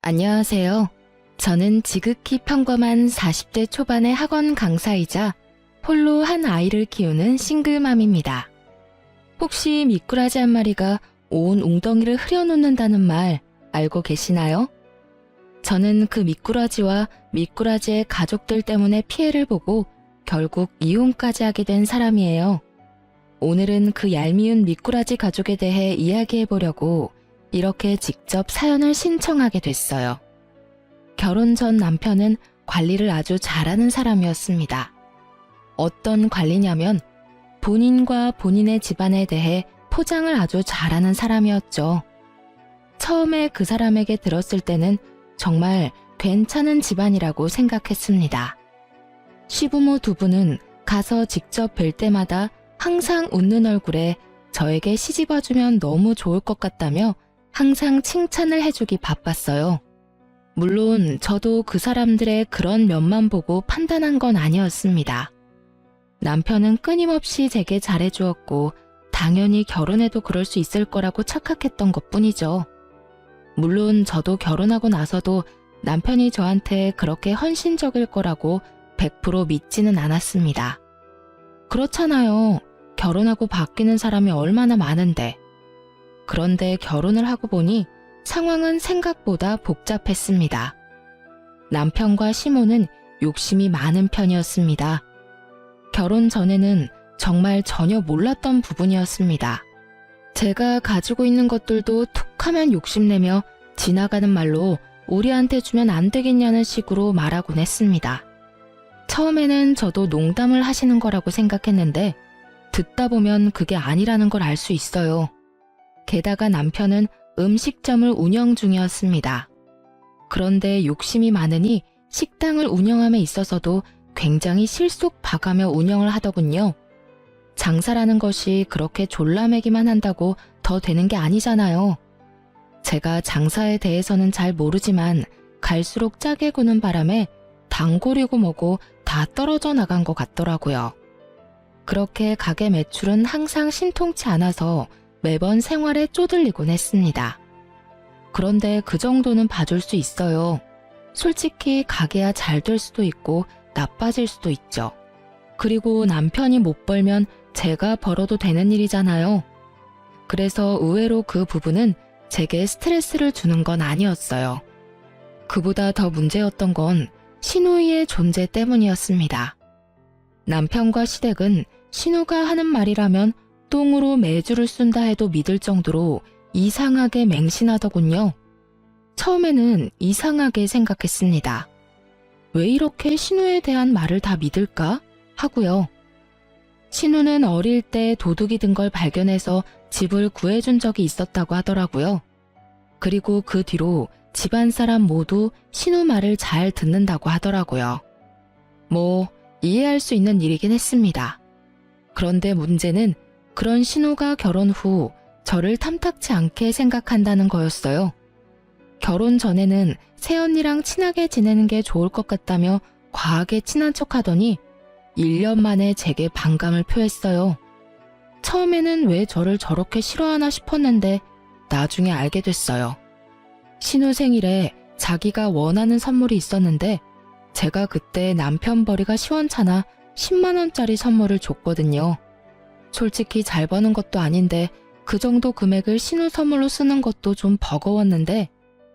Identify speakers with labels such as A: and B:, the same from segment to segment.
A: 안녕하세요. 저는 지극히 평범한 40대 초반의 학원 강사이자 홀로 한 아이를 키우는 싱글맘입니다. 혹시 미꾸라지 한 마리가 온 웅덩이를 흐려놓는다는 말 알고 계시나요? 저는 그 미꾸라지와 미꾸라지의 가족들 때문에 피해를 보고 결국 이혼까지 하게 된 사람이에요. 오늘은 그 얄미운 미꾸라지 가족에 대해 이야기해 보려고 이렇게 직접 사연을 신청하게 됐어요. 결혼 전 남편은 관리를 아주 잘하는 사람이었습니다. 어떤 관리냐면 본인과 본인의 집안에 대해 포장을 아주 잘하는 사람이었죠. 처음에 그 사람에게 들었을 때는 정말 괜찮은 집안이라고 생각했습니다. 시부모 두 분은 가서 직접 뵐 때마다 항상 웃는 얼굴에 저에게 시집와주면 너무 좋을 것 같다며 항상 칭찬을 해주기 바빴어요. 물론 저도 그 사람들의 그런 면만 보고 판단한 건 아니었습니다. 남편은 끊임없이 제게 잘해주었고 당연히 결혼해도 그럴 수 있을 거라고 착각했던 것뿐이죠. 물론 저도 결혼하고 나서도 남편이 저한테 그렇게 헌신적일 거라고 100% 믿지는 않았습니다. 그렇잖아요. 결혼하고 바뀌는 사람이 얼마나 많은데. 그런데 결혼을 하고 보니 상황은 생각보다 복잡했습니다. 남편과 시모는 욕심이 많은 편이었습니다. 결혼 전에는 정말 전혀 몰랐던 부분이었습니다. 제가 가지고 있는 것들도 툭하면 욕심내며 지나가는 말로 우리한테 주면 안 되겠냐는 식으로 말하곤 했습니다. 처음에는 저도 농담을 하시는 거라고 생각했는데 듣다 보면 그게 아니라는 걸 알 수 있어요. 게다가 남편은 음식점을 운영 중이었습니다. 그런데 욕심이 많으니 식당을 운영함에 있어서도 굉장히 실속 봐가며 운영을 하더군요. 장사라는 것이 그렇게 졸라매기만 한다고 더 되는 게 아니잖아요. 제가 장사에 대해서는 잘 모르지만 갈수록 짜게 구는 바람에 단골이고 뭐고 다 떨어져 나간 것 같더라고요. 그렇게 가게 매출은 항상 신통치 않아서 매번 생활에 쪼들리곤 했습니다. 그런데 그 정도는 봐줄 수 있어요. 솔직히 가게야 잘 될 수도 있고 나빠질 수도 있죠. 그리고 남편이 못 벌면 제가 벌어도 되는 일이잖아요. 그래서 의외로 그 부분은 제게 스트레스를 주는 건 아니었어요. 그보다 더 문제였던 건 신우이의 존재 때문이었습니다. 남편과 시댁은 신우가 하는 말이라면 똥으로 매주를 쓴다 해도 믿을 정도로 이상하게 맹신하더군요. 처음에는 이상하게 생각했습니다. 왜 이렇게 신우에 대한 말을 다 믿을까? 하고요. 신우는 어릴 때 도둑이 든 걸 발견해서 집을 구해준 적이 있었다고 하더라고요. 그리고 그 뒤로 집안 사람 모두 신우 말을 잘 듣는다고 하더라고요. 뭐 이해할 수 있는 일이긴 했습니다. 그런데 문제는 그런 신우가 결혼 후 저를 탐탁치 않게 생각한다는 거였어요. 결혼 전에는 새언니랑 친하게 지내는 게 좋을 것 같다며 과하게 친한 척하더니 1년 만에 제게 반감을 표했어요. 처음에는 왜 저를 저렇게 싫어하나 싶었는데 나중에 알게 됐어요. 신우 생일에 자기가 원하는 선물이 있었는데 제가 그때 남편 벌이가 시원찮아 10만 원짜리 선물을 줬거든요. 솔직히 잘 버는 것도 아닌데 그 정도 금액을 신우 선물로 쓰는 것도 좀 버거웠는데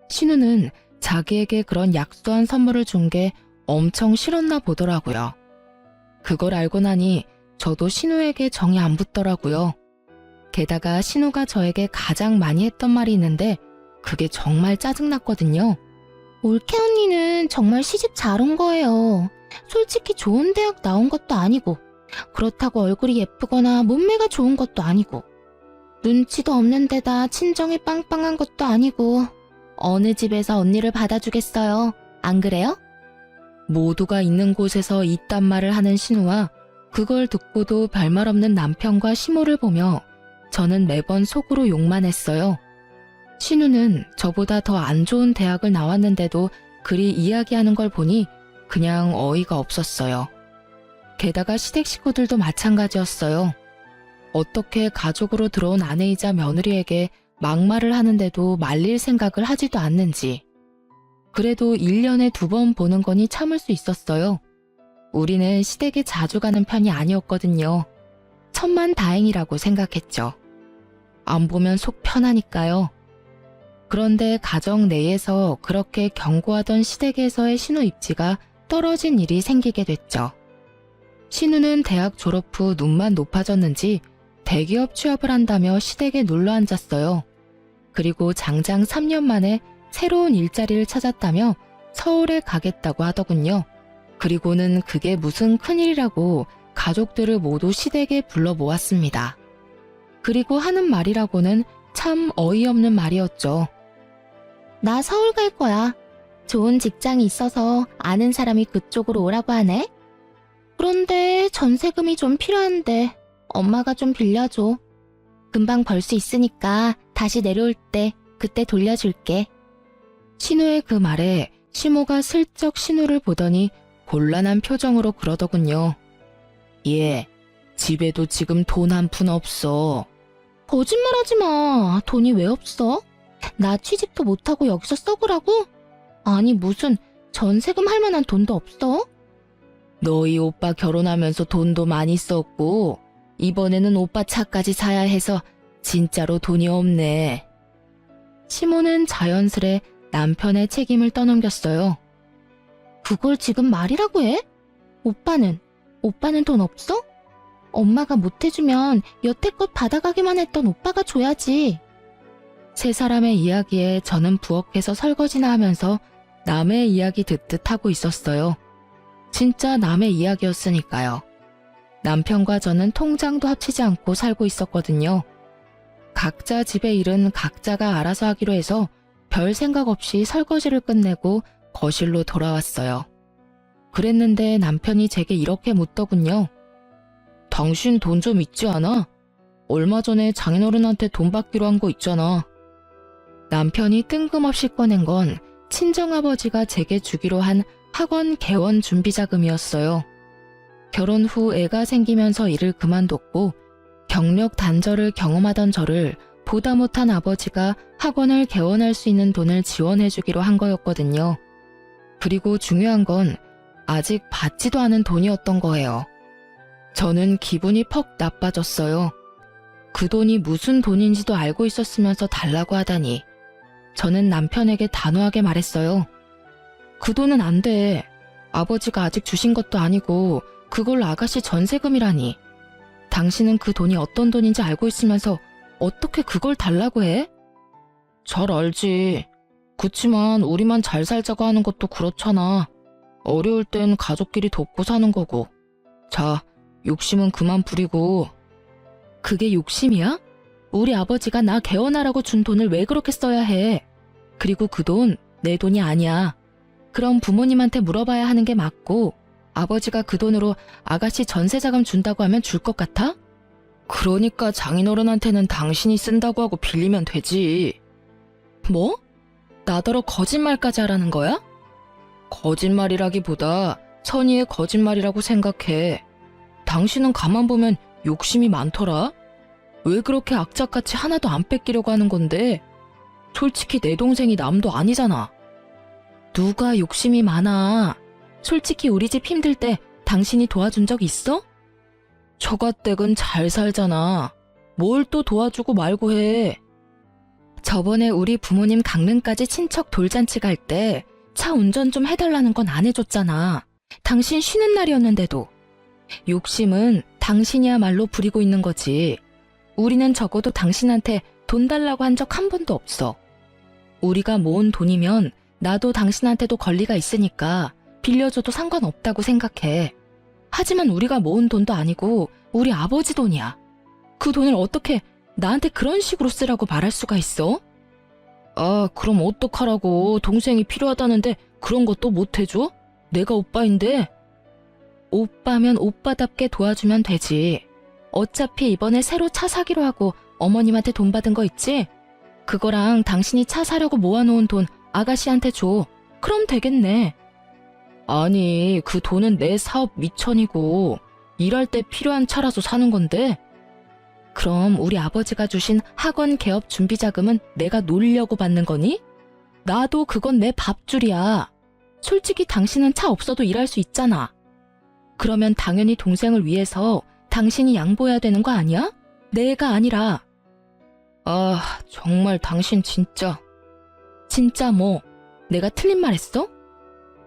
A: 신우는 자기에게 그런 약소한 선물을 준 게 엄청 싫었나 보더라고요. 그걸 알고 나니 저도 신우에게 정이 안 붙더라고요. 게다가 신우가 저에게 가장 많이 했던 말이 있는데 그게 정말 짜증났거든요. 올케 언니는 정말 시집 잘 온 거예요. 솔직히 좋은 대학 나온 것도 아니고 그렇다고 얼굴이 예쁘거나 몸매가 좋은 것도 아니고 눈치도 없는 데다 친정이 빵빵한 것도 아니고 어느 집에서 언니를 받아주겠어요. 안 그래요? 모두가 있는 곳에서 이딴 말을 하는 신우와 그걸 듣고도 별말 없는 남편과 시모를 보며 저는 매번 속으로 욕만 했어요. 신우는 저보다 더 안 좋은 대학을 나왔는데도 그리 이야기하는 걸 보니 그냥 어이가 없었어요. 게다가 시댁 식구들도 마찬가지였어요. 어떻게 가족으로 들어온 아내이자 며느리에게 막말을 하는데도 말릴 생각을 하지도 않는지. 그래도 1년에 2번 보는 거니 참을 수 있었어요. 우리는 시댁에 자주 가는 편이 아니었거든요. 천만다행이라고 생각했죠. 안 보면 속 편하니까요. 그런데 가정 내에서 그렇게 경고하던 시댁에서의 신우 입지가 떨어진 일이 생기게 됐죠. 신우는 대학 졸업 후 눈만 높아졌는지 대기업 취업을 한다며 시댁에 눌러 앉았어요. 그리고 장장 3년 만에 새로운 일자리를 찾았다며 서울에 가겠다고 하더군요. 그리고는 그게 무슨 큰일이라고 가족들을 모두 시댁에 불러 모았습니다. 그리고 하는 말이라고는 참 어이없는 말이었죠. 나 서울 갈 거야. 좋은 직장이 있어서 아는 사람이 그쪽으로 오라고 하네. 그런데 전세금이 좀 필요한데 엄마가 좀 빌려줘. 금방 벌 수 있으니까 다시 내려올 때 그때 돌려줄게. 신우의 그 말에 시모가 슬쩍 신우를 보더니 곤란한 표정으로 그러더군요. 얘, 집에도 지금 돈 한 푼 없어. 거짓말하지 마. 돈이 왜 없어? 나 취직도 못하고 여기서 썩으라고? 아니 무슨 전세금 할 만한 돈도 없어? 너희 오빠 결혼하면서 돈도 많이 썼고 이번에는 오빠 차까지 사야 해서 진짜로 돈이 없네. 시모는 자연스레 남편의 책임을 떠넘겼어요. 그걸 지금 말이라고 해? 오빠는 돈 없어? 엄마가 못 해주면 여태껏 받아가기만 했던 오빠가 줘야지. 세 사람의 이야기에 저는 부엌에서 설거지나 하면서 남의 이야기 듣듯 하고 있었어요. 진짜 남의 이야기였으니까요. 남편과 저는 통장도 합치지 않고 살고 있었거든요. 각자 집의 일은 각자가 알아서 하기로 해서 별 생각 없이 설거지를 끝내고 거실로 돌아왔어요. 그랬는데 남편이 제게 이렇게 묻더군요. 당신 돈 좀 있지 않아? 얼마 전에 장인어른한테 돈 받기로 한 거 있잖아. 남편이 뜬금없이 꺼낸 건 친정아버지가 제게 주기로 한 학원 개원 준비 자금이었어요. 결혼 후 애가 생기면서 일을 그만뒀고 경력 단절을 경험하던 저를 보다 못한 아버지가 학원을 개원할 수 있는 돈을 지원해주기로 한 거였거든요. 그리고 중요한 건 아직 받지도 않은 돈이었던 거예요. 저는 기분이 퍽 나빠졌어요. 그 돈이 무슨 돈인지도 알고 있었으면서 달라고 하다니. 저는 남편에게 단호하게 말했어요. 그 돈은 안 돼. 아버지가 아직 주신 것도 아니고 그걸 아가씨 전세금이라니. 당신은 그 돈이 어떤 돈인지 알고 있으면서 어떻게 그걸 달라고 해? 잘 알지. 그치만 우리만 잘 살자고 하는 것도 그렇잖아. 어려울 땐 가족끼리 돕고 사는 거고. 자, 욕심은 그만 부리고. 그게 욕심이야? 우리 아버지가 나 개원하라고 준 돈을 왜 그렇게 써야 해? 그리고 그 돈 내 돈이 아니야. 그럼 부모님한테 물어봐야 하는 게 맞고 아버지가 그 돈으로 아가씨 전세자금 준다고 하면 줄 것 같아? 그러니까 장인어른한테는 당신이 쓴다고 하고 빌리면 되지. 뭐? 나더러 거짓말까지 하라는 거야? 거짓말이라기보다 천이의 거짓말이라고 생각해. 당신은 가만 보면 욕심이 많더라. 왜 그렇게 악착같이 하나도 안 뺏기려고 하는 건데? 솔직히 내 동생이 남도 아니잖아. 누가 욕심이 많아. 솔직히 우리 집 힘들 때 당신이 도와준 적 있어? 처가댁은 잘 살잖아. 뭘 또 도와주고 말고 해. 저번에 우리 부모님 강릉까지 친척 돌잔치 갈 때 차 운전 좀 해달라는 건 안 해줬잖아. 당신 쉬는 날이었는데도. 욕심은 당신이야말로 부리고 있는 거지. 우리는 적어도 당신한테 돈 달라고 한 적 한 번도 없어. 우리가 모은 돈이면 나도 당신한테도 권리가 있으니까 빌려줘도 상관없다고 생각해. 하지만 우리가 모은 돈도 아니고 우리 아버지 돈이야. 그 돈을 어떻게 나한테 그런 식으로 쓰라고 말할 수가 있어? 아, 그럼 어떡하라고. 동생이 필요하다는데 그런 것도 못 해줘? 내가 오빠인데. 오빠면 오빠답게 도와주면 되지. 어차피 이번에 새로 차 사기로 하고 어머님한테 돈 받은 거 있지? 그거랑 당신이 차 사려고 모아놓은 돈 아가씨한테 줘. 그럼 되겠네. 아니, 그 돈은 내 사업 미천이고 일할 때 필요한 차라서 사는 건데. 그럼 우리 아버지가 주신 학원 개업 준비 자금은 내가 놀려고 받는 거니? 나도 그건 내 밥줄이야. 솔직히 당신은 차 없어도 일할 수 있잖아. 그러면 당연히 동생을 위해서 당신이 양보해야 되는 거 아니야? 내가 아니라. 아, 정말 당신 진짜. 진짜 뭐, 내가 틀린 말 했어?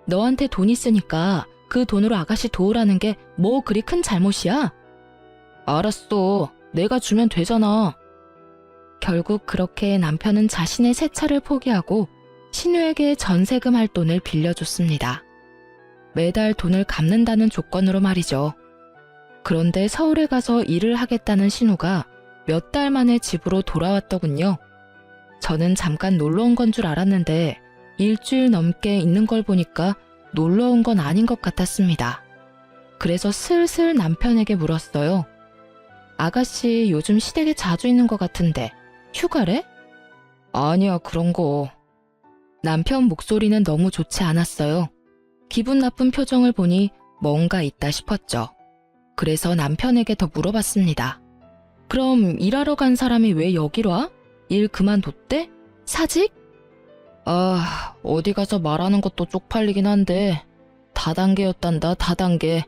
A: 너한테 돈 있으니까 그 돈으로 아가씨 도우라는 게 뭐 그리 큰 잘못이야? 알았어. 내가 주면 되잖아. 결국 그렇게 남편은 자신의 새 차를 포기하고 신우에게 전세금 할 돈을 빌려줬습니다. 매달 돈을 갚는다는 조건으로 말이죠. 그런데 서울에 가서 일을 하겠다는 신우가 몇 달 만에 집으로 돌아왔더군요. 저는 잠깐 놀러 온 건 줄 알았는데 일주일 넘게 있는 걸 보니까 놀러 온 건 아닌 것 같았습니다. 그래서 슬슬 남편에게 물었어요. 아가씨 요즘 시댁에 자주 있는 것 같은데 휴가래? 아니야, 그런 거. 남편 목소리는 너무 좋지 않았어요. 기분 나쁜 표정을 보니 뭔가 있다 싶었죠. 그래서 남편에게 더 물어봤습니다. 그럼 일하러 간 사람이 왜 여기로 와? 일 그만뒀대? 사직? 아, 어디 가서 말하는 것도 쪽팔리긴 한데 다단계였단다, 다단계.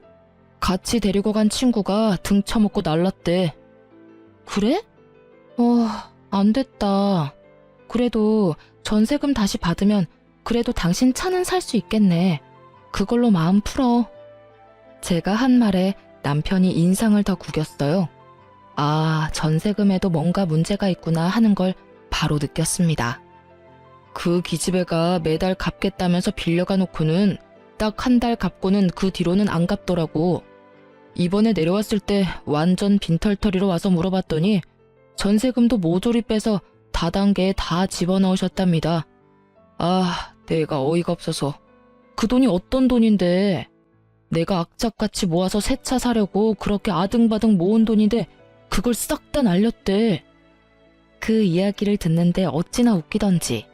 A: 같이 데리고 간 친구가 등 쳐먹고 날랐대. 그래? 안 됐다. 그래도 전세금 다시 받으면 그래도 당신 차는 살 수 있겠네. 그걸로 마음 풀어. 제가 한 말에 남편이 인상을 더 구겼어요. 아, 전세금에도 뭔가 문제가 있구나 하는 걸 바로 느꼈습니다. 그 기집애가 매달 갚겠다면서 빌려가 놓고는 딱 한 달 갚고는 그 뒤로는 안 갚더라고. 이번에 내려왔을 때 완전 빈털터리로 와서 물어봤더니 전세금도 모조리 빼서 다단계에 다 집어넣으셨답니다. 아, 내가 어이가 없어서. 그 돈이 어떤 돈인데. 내가 악착같이 모아서 새 차 사려고 그렇게 아등바등 모은 돈인데 그걸 싹 다 날렸대. 그 이야기를 듣는데 어찌나 웃기던지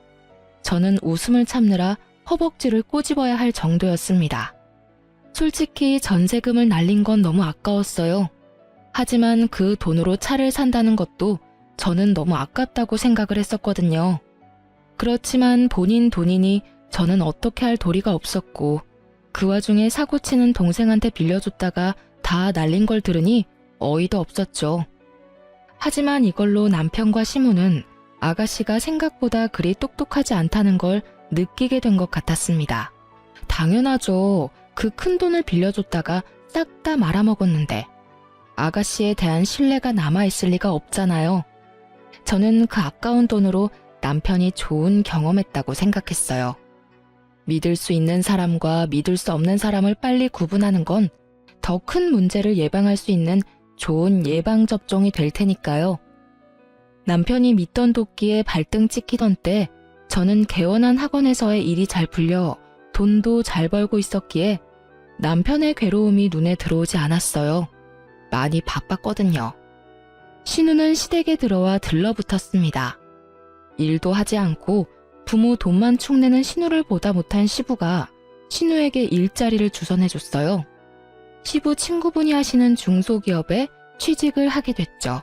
A: 저는 웃음을 참느라 허벅지를 꼬집어야 할 정도였습니다. 솔직히 전세금을 날린 건 너무 아까웠어요. 하지만 그 돈으로 차를 산다는 것도 저는 너무 아깝다고 생각을 했었거든요. 그렇지만 본인 돈이니 저는 어떻게 할 도리가 없었고 그 와중에 사고치는 동생한테 빌려줬다가 다 날린 걸 들으니 어이도 없었죠. 하지만 이걸로 남편과 시무는 아가씨가 생각보다 그리 똑똑하지 않다는 걸 느끼게 된 것 같았습니다. 당연하죠. 그 큰 돈을 빌려줬다가 싹 다 말아먹었는데 아가씨에 대한 신뢰가 남아있을 리가 없잖아요. 저는 그 아까운 돈으로 남편이 좋은 경험했다고 생각했어요. 믿을 수 있는 사람과 믿을 수 없는 사람을 빨리 구분하는 건 더 큰 문제를 예방할 수 있는 좋은 예방접종이 될 테니까요. 남편이 믿던 도끼에 발등 찍히던 때 저는 개원한 학원에서의 일이 잘 풀려 돈도 잘 벌고 있었기에 남편의 괴로움이 눈에 들어오지 않았어요. 많이 바빴거든요. 신우는 시댁에 들어와 들러붙었습니다. 일도 하지 않고 부모 돈만 축내는 신우를 보다 못한 시부가 신우에게 일자리를 주선해줬어요. 시부 친구분이 하시는 중소기업에 취직을 하게 됐죠.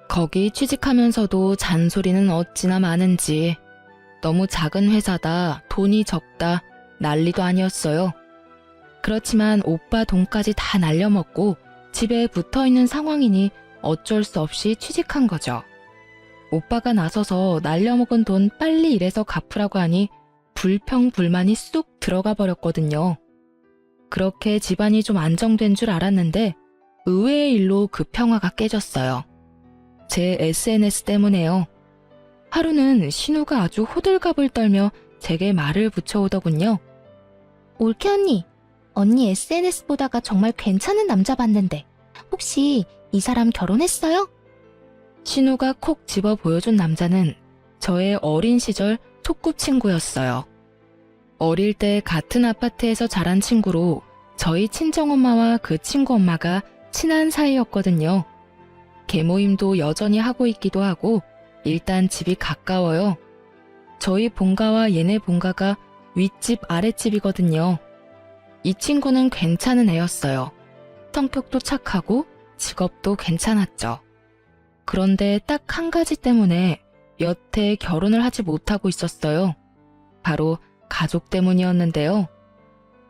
A: 거기 취직하면서도 잔소리는 어찌나 많은지 너무 작은 회사다, 돈이 적다, 난리도 아니었어요. 그렇지만 오빠 돈까지 다 날려먹고 집에 붙어있는 상황이니 어쩔 수 없이 취직한 거죠. 오빠가 나서서 날려먹은 돈 빨리 일해서 갚으라고 하니 불평불만이 쑥 들어가 버렸거든요. 그렇게 집안이 좀 안정된 줄 알았는데 의외의 일로 그 평화가 깨졌어요. 제 SNS 때문에요. 하루는 신우가 아주 호들갑을 떨며 제게 말을 붙여오더군요. 올케 언니 SNS 보다가 정말 괜찮은 남자 봤는데 혹시 이 사람 결혼했어요? 신우가 콕 집어 보여준 남자는 저의 어린 시절 소꿉친구였어요. 어릴 때 같은 아파트에서 자란 친구로 저희 친정엄마와 그 친구 엄마가 친한 사이였거든요. 개모임도 여전히 하고 있기도 하고 일단 집이 가까워요. 저희 본가와 얘네 본가가 윗집 아랫집이거든요. 이 친구는 괜찮은 애였어요. 성격도 착하고 직업도 괜찮았죠. 그런데 딱 한 가지 때문에 여태 결혼을 하지 못하고 있었어요. 바로 가족 때문이었는데요.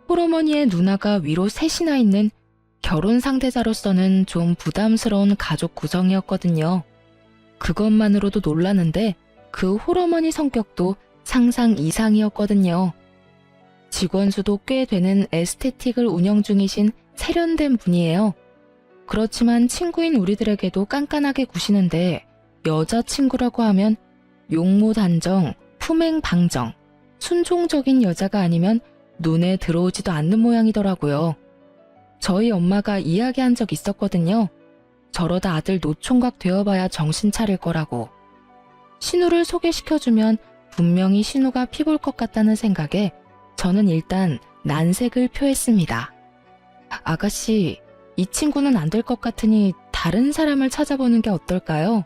A: 홀어머니의 누나가 위로 셋이나 있는 결혼 상대자로서는 좀 부담스러운 가족 구성이었거든요. 그것만으로도 놀라는데 그 홀어머니 성격도 상상 이상이었거든요. 직원 수도 꽤 되는 에스테틱을 운영 중이신 세련된 분이에요. 그렇지만 친구인 우리들에게도 깐깐하게 구시는데 여자친구라고 하면 용모단정, 품행방정, 순종적인 여자가 아니면 눈에 들어오지도 않는 모양이더라고요. 저희 엄마가 이야기한 적 있었거든요. 저러다 아들 노총각 되어봐야 정신 차릴 거라고. 신우를 소개시켜주면 분명히 신우가 피볼 것 같다는 생각에 저는 일단 난색을 표했습니다. 아가씨, 이 친구는 안 될 것 같으니 다른 사람을 찾아보는 게 어떨까요?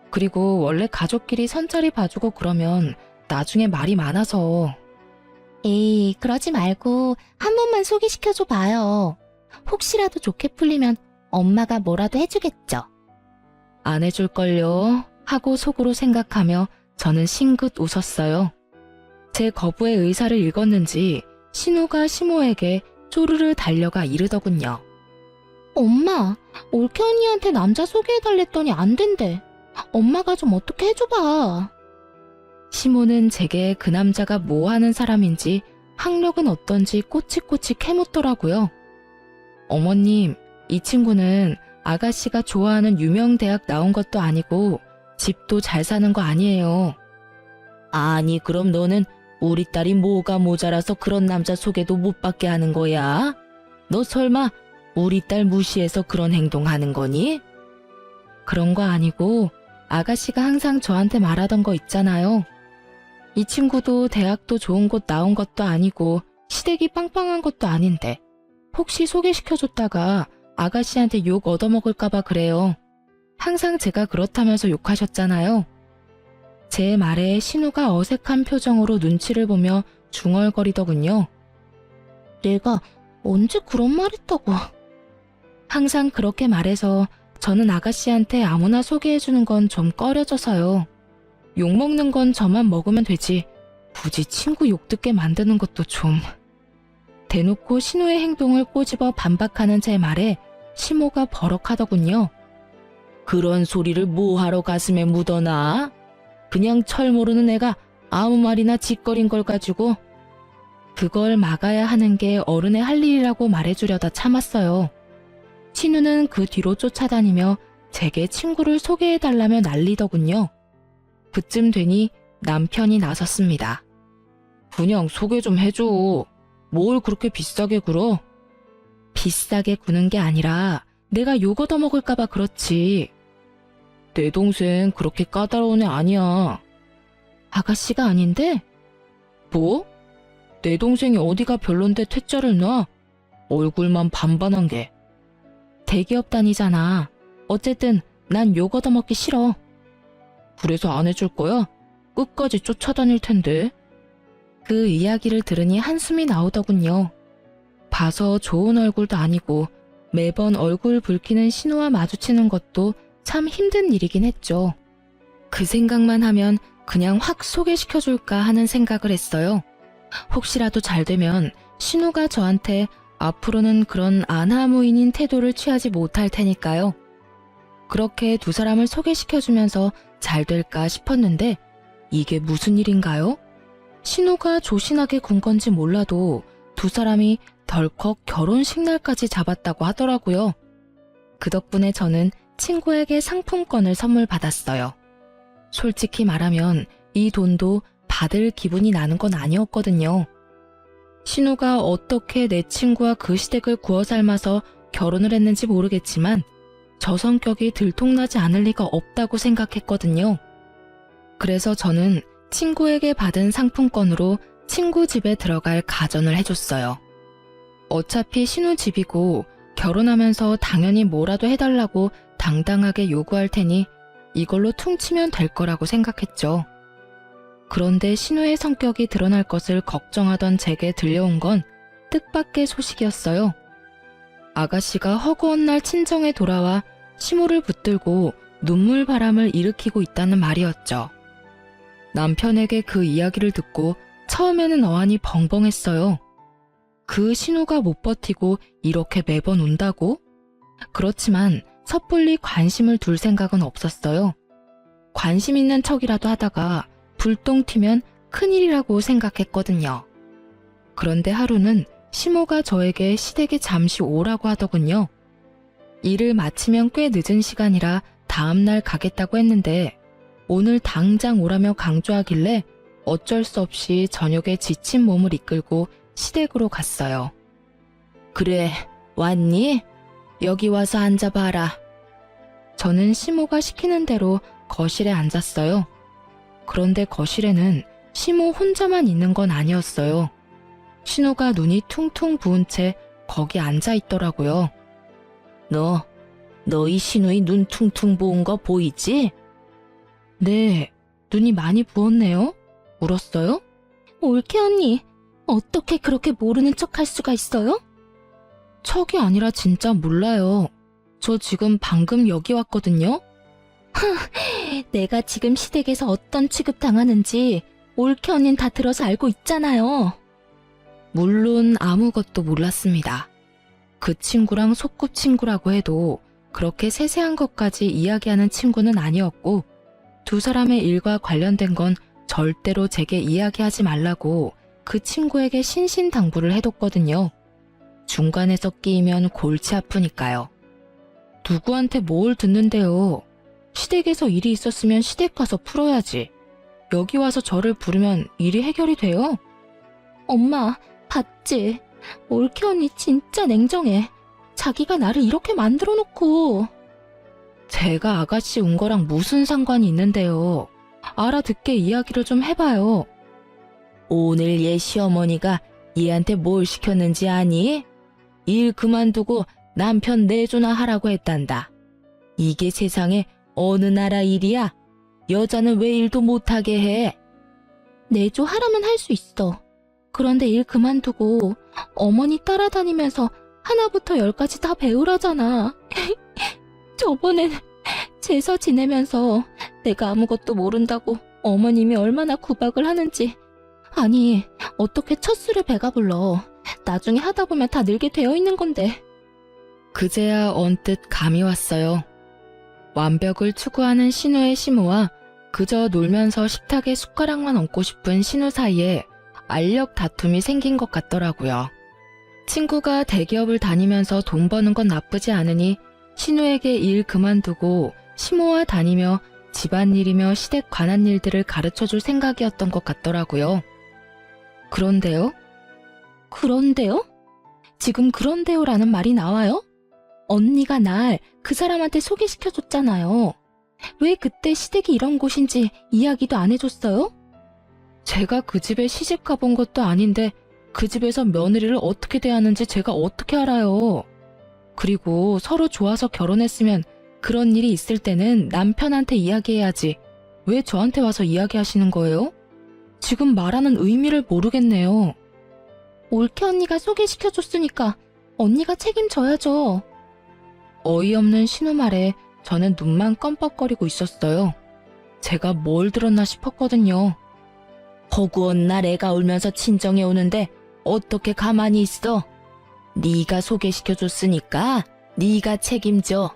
A: 그리고 원래 가족끼리 선자리 봐주고 그러면 나중에 말이 많아서.
B: 에이, 그러지 말고 한 번만 소개시켜줘 봐요. 혹시라도 좋게 풀리면 엄마가 뭐라도 해주겠죠.
A: 안 해줄걸요 하고 속으로 생각하며 저는 싱긋 웃었어요. 제 거부의 의사를 읽었는지 신우가 시모에게 쪼르르 달려가 이르더군요.
B: 엄마, 올케 언니한테 남자 소개해달랬더니 안 된대. 엄마가 좀 어떻게 해줘봐.
A: 시모는 제게 그 남자가 뭐 하는 사람인지 학력은 어떤지 꼬치꼬치 캐묻더라고요. 어머님, 이 친구는 아가씨가 좋아하는 유명 대학 나온 것도 아니고 집도 잘 사는 거 아니에요. 아니, 그럼 너는 우리 딸이 뭐가 모자라서 그런 남자 소개도 못 받게 하는 거야? 너 설마 우리 딸 무시해서 그런 행동하는 거니? 그런 거 아니고 아가씨가 항상 저한테 말하던 거 있잖아요. 이 친구도 대학도 좋은 곳 나온 것도 아니고 시댁이 빵빵한 것도 아닌데 혹시 소개시켜줬다가 아가씨한테 욕 얻어먹을까봐 그래요. 항상 제가 그렇다면서 욕하셨잖아요. 제 말에 신우가 어색한 표정으로 눈치를 보며 중얼거리더군요.
B: 내가 언제 그런 말 했다고.
A: 항상 그렇게 말해서 저는 아가씨한테 아무나 소개해주는 건 좀 꺼려져서요. 욕먹는 건 저만 먹으면 되지 굳이 친구 욕 듣게 만드는 것도 좀. 대놓고 신우의 행동을 꼬집어 반박하는 제 말에 시모가 버럭하더군요. 그런 소리를 뭐하러 가슴에 묻어놔? 그냥 철 모르는 애가 아무 말이나 짓거린 걸 가지고. 그걸 막아야 하는 게 어른의 할 일이라고 말해주려다 참았어요. 신우는 그 뒤로 쫓아다니며 제게 친구를 소개해달라며 난리더군요. 그쯤 되니 남편이 나섰습니다. 그냥 소개 좀 해줘. 뭘 그렇게 비싸게 굴어? 비싸게 구는 게 아니라 내가 욕 얻어먹을까봐 그렇지. 내 동생 그렇게 까다로운 애 아니야. 아가씨가 아닌데? 뭐? 내 동생이 어디가 별론데 퇴짜를 놔? 얼굴만 반반한 게. 대기업 다니잖아. 어쨌든 난 욕 얻어먹기 싫어. 그래서 안 해줄 거야? 끝까지 쫓아다닐 텐데. 그 이야기를 들으니 한숨이 나오더군요. 봐서 좋은 얼굴도 아니고 매번 얼굴 붉히는 신우와 마주치는 것도 참 힘든 일이긴 했죠. 그 생각만 하면 그냥 확 소개시켜줄까 하는 생각을 했어요. 혹시라도 잘 되면 신우가 저한테 앞으로는 그런 아나무인인 태도를 취하지 못할 테니까요. 그렇게 두 사람을 소개시켜주면서 잘 될까 싶었는데 이게 무슨 일인가요? 신우가 조신하게 군 건지 몰라도 두 사람이 덜컥 결혼식 날까지 잡았다고 하더라고요. 그 덕분에 저는 친구에게 상품권을 선물 받았어요. 솔직히 말하면 이 돈도 받을 기분이 나는 건 아니었거든요. 신우가 어떻게 내 친구와 그 시댁을 구워 삶아서 결혼을 했는지 모르겠지만 저 성격이 들통나지 않을 리가 없다고 생각했거든요. 그래서 저는 친구에게 받은 상품권으로 친구 집에 들어갈 가전을 해줬어요. 어차피 신우 집이고 결혼하면서 당연히 뭐라도 해달라고 당당하게 요구할 테니 이걸로 퉁치면 될 거라고 생각했죠. 그런데 신우의 성격이 드러날 것을 걱정하던 제게 들려온 건 뜻밖의 소식이었어요. 아가씨가 허구한 날 친정에 돌아와 시모를 붙들고 눈물바람을 일으키고 있다는 말이었죠. 남편에게 그 이야기를 듣고 처음에는 어안이 벙벙했어요. 그 신우가 못 버티고 이렇게 매번 운다고? 그렇지만 섣불리 관심을 둘 생각은 없었어요. 관심 있는 척이라도 하다가 불똥 튀면 큰일이라고 생각했거든요. 그런데 하루는 시모가 저에게 시댁에 잠시 오라고 하더군요. 일을 마치면 꽤 늦은 시간이라 다음날 가겠다고 했는데 오늘 당장 오라며 강조하길래 어쩔 수 없이 저녁에 지친 몸을 이끌고 시댁으로 갔어요. 그래, 왔니? 여기 와서 앉아봐라. 저는 시모가 시키는 대로 거실에 앉았어요. 그런데 거실에는 시모 혼자만 있는 건 아니었어요. 신우가 눈이 퉁퉁 부은 채 거기 앉아 있더라고요. 너 이 신우이 눈 퉁퉁 부은 거 보이지? 네, 눈이 많이 부었네요. 울었어요?
B: 올케 언니, 어떻게 그렇게 모르는 척 할 수가 있어요?
A: 척이 아니라 진짜 몰라요. 저 지금 방금 여기 왔거든요.
B: 내가 지금 시댁에서 어떤 취급 당하는지 올케 언니는 다 들어서 알고 있잖아요.
A: 물론 아무것도 몰랐습니다. 그 친구랑 소꿉친구라고 해도 그렇게 세세한 것까지 이야기하는 친구는 아니었고 두 사람의 일과 관련된 건 절대로 제게 이야기하지 말라고 그 친구에게 신신당부를 해뒀거든요. 중간에서 끼이면 골치 아프니까요. 누구한테 뭘 듣는데요. 시댁에서 일이 있었으면 시댁 가서 풀어야지. 여기 와서 저를 부르면 일이 해결이 돼요?
B: 엄마, 봤지? 올케 언니 진짜 냉정해. 자기가 나를 이렇게 만들어 놓고.
A: 제가 아가씨 온 거랑 무슨 상관이 있는데요. 알아듣게 이야기를 좀 해봐요. 오늘 얘 시어머니가 얘한테 뭘 시켰는지 아니? 일 그만두고 남편 내조나 하라고 했단다. 이게 세상에 어느 나라 일이야? 여자는 왜 일도 못하게 해?
B: 내조 하라면 할 수 있어. 그런데 일 그만두고 어머니 따라다니면서 하나부터 열까지 다 배우라잖아. 저번엔 제사 지내면서 내가 아무것도 모른다고 어머님이 얼마나 구박을 하는지. 아니, 어떻게 첫 술에 배가 불러. 나중에 하다 보면 다 늘게 되어 있는 건데.
A: 그제야 언뜻 감이 왔어요. 완벽을 추구하는 신우의 시모와 그저 놀면서 식탁에 숟가락만 얹고 싶은 신우 사이에 알력 다툼이 생긴 것 같더라고요. 친구가 대기업을 다니면서 돈 버는 건 나쁘지 않으니 신우에게 일 그만두고 시모와 다니며 집안일이며 시댁 관한 일들을 가르쳐줄 생각이었던 것 같더라고요. 그런데요?
B: 그런데요? 지금 그런데요라는 말이 나와요? 언니가 날 그 사람한테 소개시켜줬잖아요. 왜 그때 시댁이 이런 곳인지 이야기도 안 해줬어요?
A: 제가 그 집에 시집 가본 것도 아닌데 그 집에서 며느리를 어떻게 대하는지 제가 어떻게 알아요. 그리고 서로 좋아서 결혼했으면 그런 일이 있을 때는 남편한테 이야기해야지. 왜 저한테 와서 이야기하시는 거예요? 지금 말하는 의미를 모르겠네요.
B: 올케 언니가 소개시켜줬으니까 언니가 책임져야죠.
A: 어이없는 신우 말에 저는 눈만 껌뻑거리고 있었어요. 제가 뭘 들었나 싶었거든요. 허구한 날 애가 울면서 친정에 오는데 어떻게 가만히 있어? 네가 소개시켜줬으니까 네가 책임져.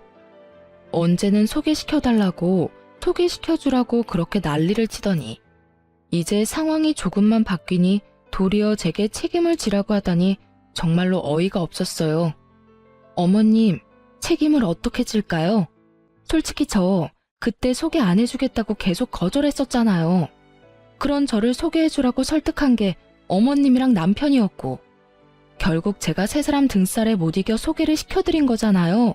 A: 언제는 소개시켜달라고 소개시켜주라고 그렇게 난리를 치더니 이제 상황이 조금만 바뀌니 도리어 제게 책임을 지라고 하다니 정말로 어이가 없었어요. 어머님, 책임을 어떻게 질까요? 솔직히 저 그때 소개 안 해주겠다고 계속 거절했었잖아요. 그런 저를 소개해주라고 설득한 게 어머님이랑 남편이었고 결국 제가 세 사람 등살에 못 이겨 소개를 시켜드린 거잖아요.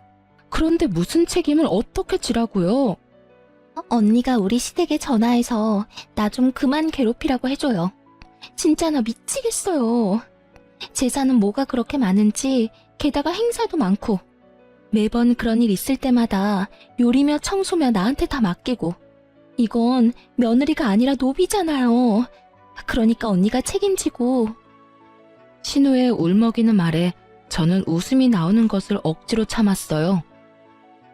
A: 그런데 무슨 책임을 어떻게 지라고요?
B: 언니가 우리 시댁에 전화해서 나 좀 그만 괴롭히라고 해줘요. 진짜 나 미치겠어요. 제사는 뭐가 그렇게 많은지 게다가 행사도 많고 매번 그런 일 있을 때마다 요리며 청소며 나한테 다 맡기고 이건 며느리가 아니라 노비잖아요. 그러니까 언니가 책임지고.
A: 신우의 울먹이는 말에 저는 웃음이 나오는 것을 억지로 참았어요.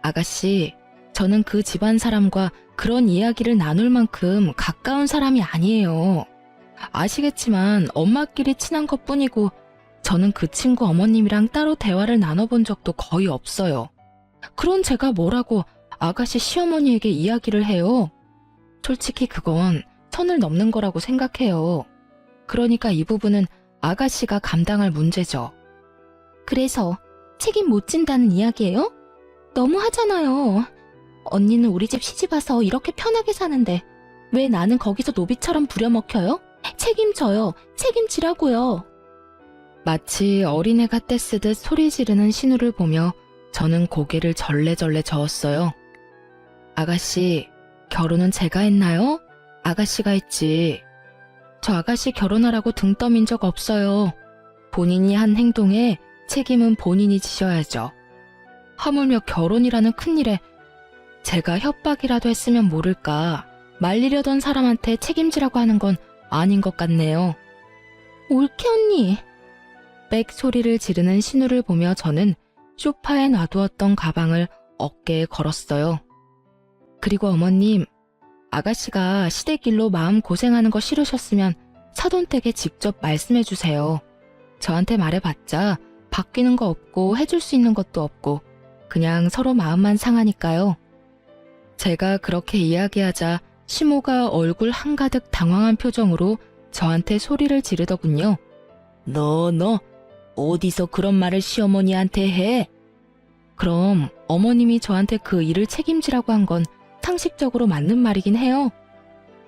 A: 아가씨, 저는 그 집안 사람과 그런 이야기를 나눌 만큼 가까운 사람이 아니에요. 아시겠지만 엄마끼리 친한 것 뿐이고 저는 그 친구 어머님이랑 따로 대화를 나눠본 적도 거의 없어요. 그런 제가 뭐라고 아가씨 시어머니에게 이야기를 해요? 솔직히 그건 선을 넘는 거라고 생각해요. 그러니까 이 부분은 아가씨가 감당할 문제죠.
B: 그래서 책임 못 진다는 이야기예요? 너무 하잖아요. 언니는 우리 집 시집 와서 이렇게 편하게 사는데 왜 나는 거기서 노비처럼 부려먹혀요? 책임져요. 책임지라고요.
A: 마치 어린애가 떼쓰듯 소리 지르는 신우를 보며 저는 고개를 절레절레 저었어요. 아가씨, 결혼은 제가 했나요? 아가씨가 했지. 저 아가씨 결혼하라고 등 떠민 적 없어요. 본인이 한 행동에 책임은 본인이 지셔야죠. 하물며 결혼이라는 큰일에 제가 협박이라도 했으면 모를까 말리려던 사람한테 책임지라고 하는 건 아닌 것 같네요.
B: 올케 언니.
A: 빽 소리를 지르는 신우를 보며 저는 소파에 놔두었던 가방을 어깨에 걸었어요. 그리고 어머님, 아가씨가 시댁일로 마음 고생하는 거 싫으셨으면 사돈댁에 직접 말씀해 주세요. 저한테 말해봤자 바뀌는 거 없고 해줄 수 있는 것도 없고 그냥 서로 마음만 상하니까요. 제가 그렇게 이야기하자 시모가 얼굴 한가득 당황한 표정으로 저한테 소리를 지르더군요. 너 어디서 그런 말을 시어머니한테 해? 그럼 어머님이 저한테 그 일을 책임지라고 한 건 상식적으로 맞는 말이긴 해요.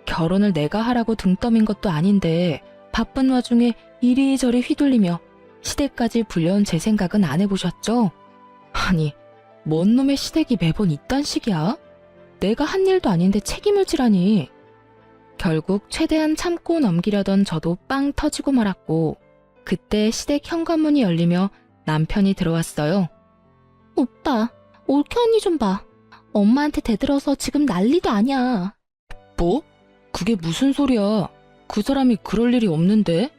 A: 결혼을 내가 하라고 등 떠민 것도 아닌데 바쁜 와중에 이리저리 휘둘리며 시댁까지 불려온 제 생각은 안 해보셨죠? 아니, 뭔 놈의 시댁이 매번 이딴 식이야? 내가 한 일도 아닌데 책임을 지라니. 결국 최대한 참고 넘기려던 저도 빵 터지고 말았고 그때 시댁 현관문이 열리며 남편이 들어왔어요.
B: 오빠, 올케 언니 좀 봐. 엄마한테 대들어서 지금 난리도 아니야.
A: 뭐? 그게 무슨 소리야? 그 사람이 그럴 일이 없는데?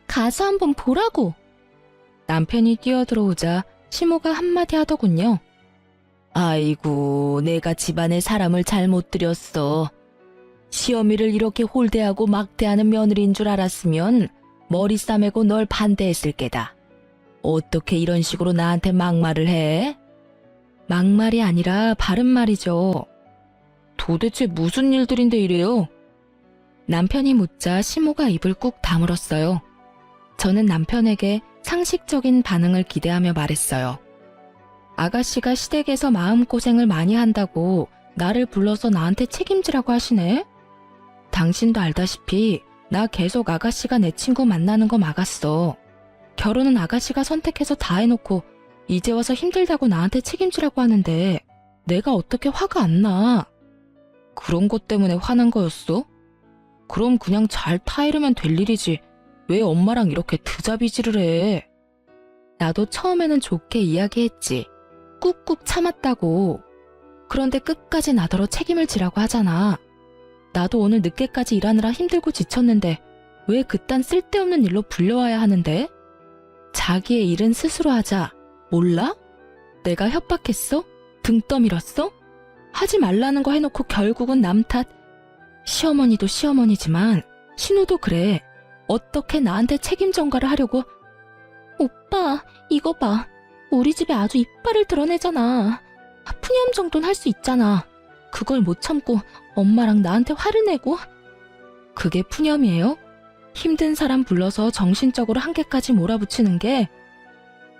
B: 가서 한번 보라고.
A: 남편이 뛰어들어오자 시모가 한마디 하더군요. 아이고, 내가 집안에 사람을 잘못 들였어. 시어미를 이렇게 홀대하고 막대하는 며느리인 줄 알았으면 머리 싸매고 널 반대했을 게다. 어떻게 이런 식으로 나한테 막말을 해? 막말이 아니라 바른 말이죠. 도대체 무슨 일들인데 이래요? 남편이 묻자 시모가 입을 꾹 다물었어요. 저는 남편에게 상식적인 반응을 기대하며 말했어요. 아가씨가 시댁에서 마음고생을 많이 한다고 나를 불러서 나한테 책임지라고 하시네? 당신도 알다시피 나 계속 아가씨가 내 친구 만나는 거 막았어. 결혼은 아가씨가 선택해서 다 해놓고 이제 와서 힘들다고 나한테 책임지라고 하는데 내가 어떻게 화가 안 나? 그런 것 때문에 화난 거였어? 그럼 그냥 잘 타이르면 될 일이지. 왜 엄마랑 이렇게 드자비질을 해? 나도 처음에는 좋게 이야기했지. 꾹꾹 참았다고. 그런데 끝까지 나더러 책임을 지라고 하잖아. 나도 오늘 늦게까지 일하느라 힘들고 지쳤는데 왜 그딴 쓸데없는 일로 불려와야 하는데? 자기의 일은 스스로 하자. 몰라? 내가 협박했어? 등 떠밀었어? 하지 말라는 거 해놓고 결국은 남 탓. 시어머니도 시어머니지만 신우도 그래. 어떻게 나한테 책임 전가를 하려고.
B: 오빠, 이거 봐. 우리 집에 아주 이빨을 드러내잖아. 푸념 정도는 할 수 있잖아. 그걸 못 참고 엄마랑 나한테 화를 내고.
A: 그게 푸념이에요? 힘든 사람 불러서 정신적으로 한계까지 몰아붙이는 게.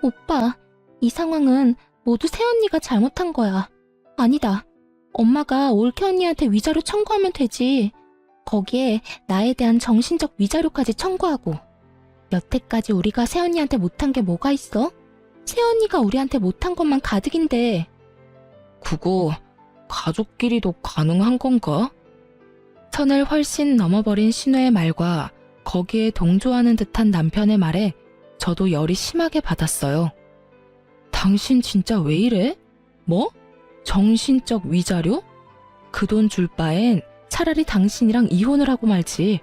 B: 오빠, 이 상황은 모두 새언니가 잘못한 거야. 아니다. 엄마가 올케 언니한테 위자료 청구하면 되지. 거기에 나에 대한 정신적 위자료까지 청구하고. 여태까지 우리가 새언니한테 못한 게 뭐가 있어? 새언니가 우리한테 못한 것만 가득인데.
A: 그거 가족끼리도 가능한 건가? 선을 훨씬 넘어버린 신우의 말과 거기에 동조하는 듯한 남편의 말에 저도 열이 심하게 받았어요. 당신 진짜 왜 이래? 뭐? 정신적 위자료? 그 돈 줄 바엔 차라리 당신이랑 이혼을 하고 말지.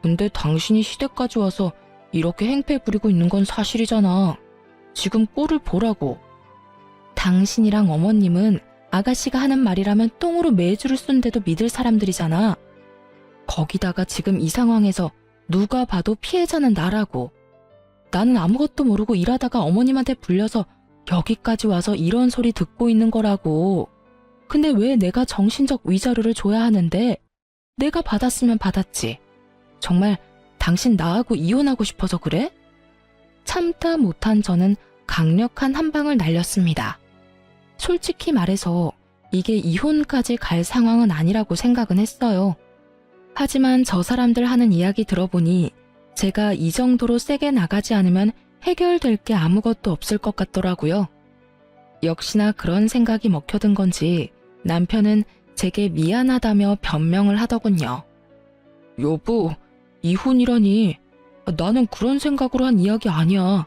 A: 근데 당신이 시댁까지 와서 이렇게 행패 부리고 있는 건 사실이잖아. 지금 꼴을 보라고. 당신이랑 어머님은 아가씨가 하는 말이라면 똥으로 매주를 쏜데도 믿을 사람들이잖아. 거기다가 지금 이 상황에서 누가 봐도 피해자는 나라고. 나는 아무것도 모르고 일하다가 어머님한테 불려서 여기까지 와서 이런 소리 듣고 있는 거라고. 근데 왜 내가 정신적 위자료를 줘야 하는데? 내가 받았으면 받았지. 정말 당신 나하고 이혼하고 싶어서 그래? 참다 못한 저는 강력한 한 방을 날렸습니다. 솔직히 말해서 이게 이혼까지 갈 상황은 아니라고 생각은 했어요. 하지만 저 사람들 하는 이야기 들어보니 제가 이 정도로 세게 나가지 않으면 해결될 게 아무것도 없을 것 같더라고요. 역시나 그런 생각이 먹혀든 건지 남편은 제게 미안하다며 변명을 하더군요. 여보, 이혼이라니. 나는 그런 생각으로 한 이야기 아니야.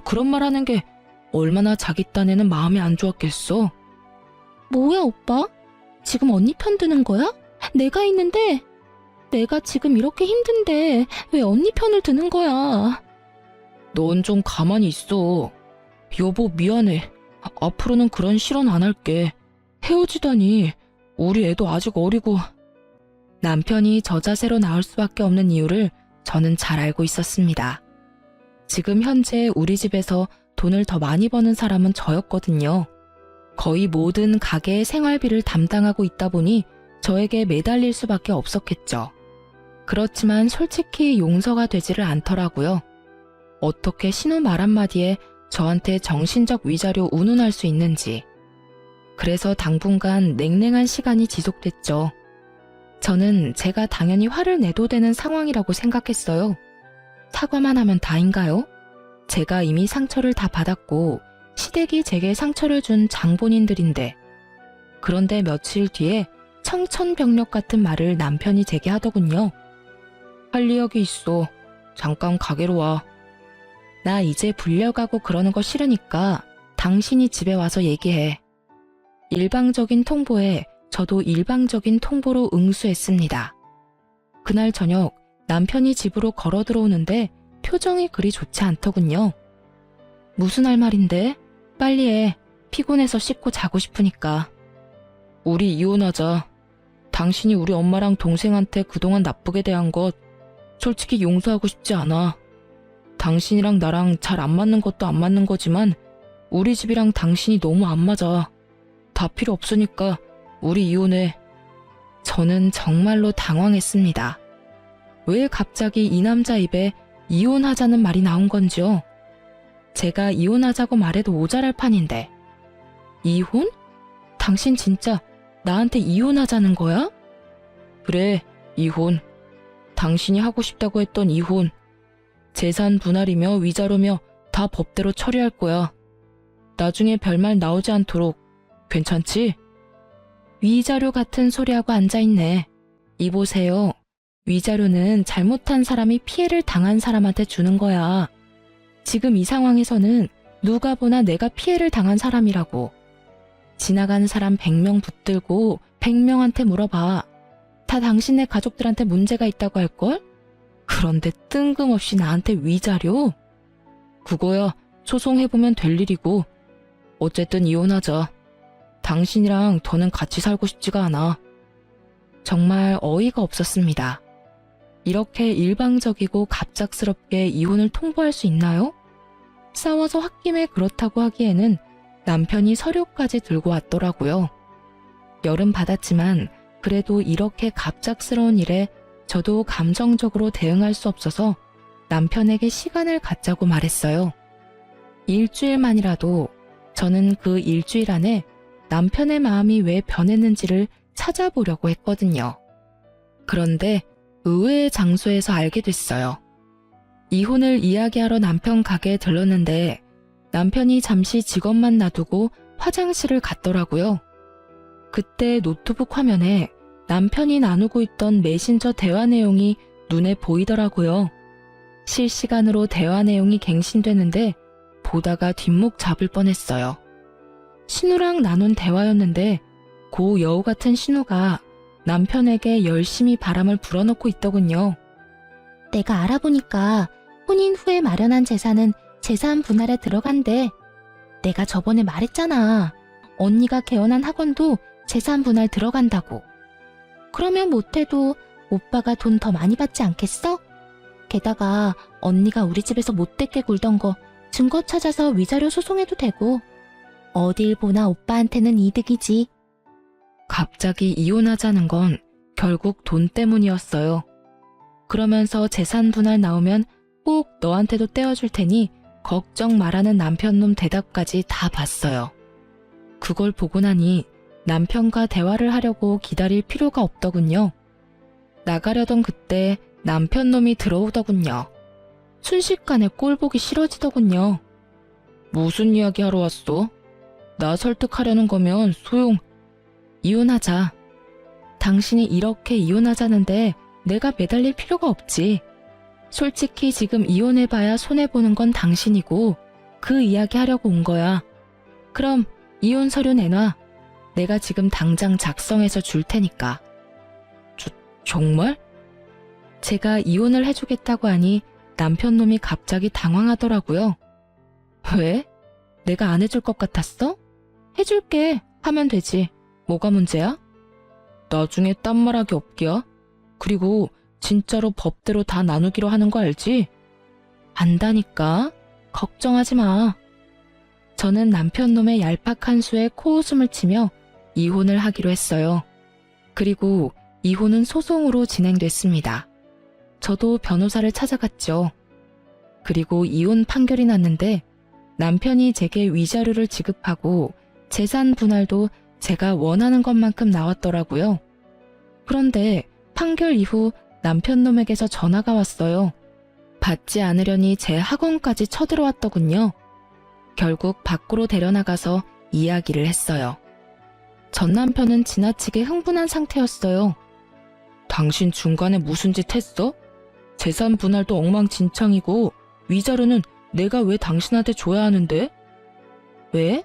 A: 그런 말 하는 게 얼마나 자기 딴에는 마음이 안 좋았겠어.
B: 뭐야, 오빠? 지금 언니 편 드는 거야? 내가 있는데, 내가 지금 이렇게 힘든데 왜 언니 편을 드는 거야?
A: 넌 좀 가만히 있어. 여보, 미안해. 앞으로는 그런 실언 안 할게. 헤어지다니. 우리 애도 아직 어리고. 남편이 저 자세로 나올 수밖에 없는 이유를 저는 잘 알고 있었습니다. 지금 현재 우리 집에서 돈을 더 많이 버는 사람은 저였거든요. 거의 모든 가게의 생활비를 담당하고 있다 보니 저에게 매달릴 수밖에 없었겠죠. 그렇지만 솔직히 용서가 되지를 않더라고요. 어떻게 신우 말 한마디에 저한테 정신적 위자료 운운할 수 있는지. 그래서 당분간 냉랭한 시간이 지속됐죠. 저는 제가 당연히 화를 내도 되는 상황이라고 생각했어요. 사과만 하면 다인가요? 제가 이미 상처를 다 받았고 시댁이 제게 상처를 준 장본인들인데. 그런데 며칠 뒤에 청천벽력 같은 말을 남편이 제게 하더군요. 할 이야기 있어. 잠깐 가게로 와. 나 이제 불려가고 그러는 거 싫으니까 당신이 집에 와서 얘기해. 일방적인 통보에 저도 일방적인 통보로 응수했습니다. 그날 저녁 남편이 집으로 걸어 들어오는데 표정이 그리 좋지 않더군요. 무슨 할 말인데? 빨리 해. 피곤해서 씻고 자고 싶으니까. 우리 이혼하자. 당신이 우리 엄마랑 동생한테 그동안 나쁘게 대한 것 솔직히 용서하고 싶지 않아. 당신이랑 나랑 잘 안 맞는 것도 안 맞는 거지만 우리 집이랑 당신이 너무 안 맞아. 다 필요 없으니까 우리 이혼해. 저는 정말로 당황했습니다. 왜 갑자기 이 남자 입에 이혼하자는 말이 나온 건지요? 제가 이혼하자고 말해도 모자랄 판인데. 이혼? 당신 진짜 나한테 이혼하자는 거야? 그래, 이혼. 당신이 하고 싶다고 했던 이혼. 재산 분할이며 위자료며 다 법대로 처리할 거야. 나중에 별말 나오지 않도록. 괜찮지? 위자료 같은 소리하고 앉아있네. 이보세요. 위자료는 잘못한 사람이 피해를 당한 사람한테 주는 거야. 지금 이 상황에서는 누가 보나 내가 피해를 당한 사람이라고. 지나가는 사람 100명 붙들고 100명한테 물어봐. 다 당신네 가족들한테 문제가 있다고 할걸? 그런데 뜬금없이 나한테 위자료? 그거야 소송해보면 될 일이고. 어쨌든 이혼하자. 당신이랑 더는 같이 살고 싶지가 않아. 정말 어이가 없었습니다. 이렇게 일방적이고 갑작스럽게 이혼을 통보할 수 있나요? 싸워서 홧김에 그렇다고 하기에는 남편이 서류까지 들고 왔더라고요. 열은 받았지만 그래도 이렇게 갑작스러운 일에 저도 감정적으로 대응할 수 없어서 남편에게 시간을 갖자고 말했어요. 일주일만이라도 저는 그 일주일 안에 남편의 마음이 왜 변했는지를 찾아보려고 했거든요. 그런데 의외의 장소에서 알게 됐어요. 이혼을 이야기하러 남편 가게에 들렀는데 남편이 잠시 직원만 놔두고 화장실을 갔더라고요. 그때 노트북 화면에 남편이 나누고 있던 메신저 대화 내용이 눈에 보이더라고요. 실시간으로 대화 내용이 갱신되는데 보다가 뒷목 잡을 뻔했어요. 신우랑 나눈 대화였는데 고 여우 같은 신우가 남편에게 열심히 바람을 불어넣고 있더군요.
B: 내가 알아보니까 혼인 후에 마련한 재산은 재산 분할에 들어간대. 내가 저번에 말했잖아. 언니가 개원한 학원도 재산 분할 들어간다고. 그러면 못해도 오빠가 돈 더 많이 받지 않겠어? 게다가 언니가 우리 집에서 못되게 굴던 거 증거 찾아서 위자료 소송해도 되고. 어딜 보나 오빠한테는 이득이지.
A: 갑자기 이혼하자는 건 결국 돈 때문이었어요. 그러면서 재산 분할 나오면 꼭 너한테도 떼어줄 테니 걱정 말라는 남편놈 대답까지 다 봤어요. 그걸 보고 나니 남편과 대화를 하려고 기다릴 필요가 없더군요. 나가려던 그때 남편놈이 들어오더군요. 순식간에 꼴 보기 싫어지더군요. 무슨 이야기 하러 왔어? 나 설득하려는 거면 이혼하자. 당신이 이렇게 이혼하자는데 내가 매달릴 필요가 없지. 솔직히 지금 이혼해봐야 손해보는 건 당신이고 그 이야기 하려고 온 거야. 그럼 이혼 서류 내놔. 내가 지금 당장 작성해서 줄 테니까. 정말? 제가 이혼을 해주겠다고 하니 남편놈이 갑자기 당황하더라고요. 왜? 내가 안 해줄 것 같았어? 해줄게 하면 되지. 뭐가 문제야? 나중에 딴 말하기 없기야. 그리고 진짜로 법대로 다 나누기로 하는 거 알지? 안다니까. 걱정하지 마. 저는 남편놈의 얄팍한 수에 코웃음을 치며 이혼을 하기로 했어요. 그리고 이혼은 소송으로 진행됐습니다. 저도 변호사를 찾아갔죠. 그리고 이혼 판결이 났는데 남편이 제게 위자료를 지급하고 재산 분할도 제가 원하는 것만큼 나왔더라고요. 그런데 판결 이후 남편놈에게서 전화가 왔어요. 받지 않으려니 제 학원까지 쳐들어왔더군요. 결국 밖으로 데려나가서 이야기를 했어요. 전 남편은 지나치게 흥분한 상태였어요. 당신 중간에 무슨 짓 했어? 재산 분할도 엉망진창이고 위자료는 내가 왜 당신한테 줘야 하는데? 왜?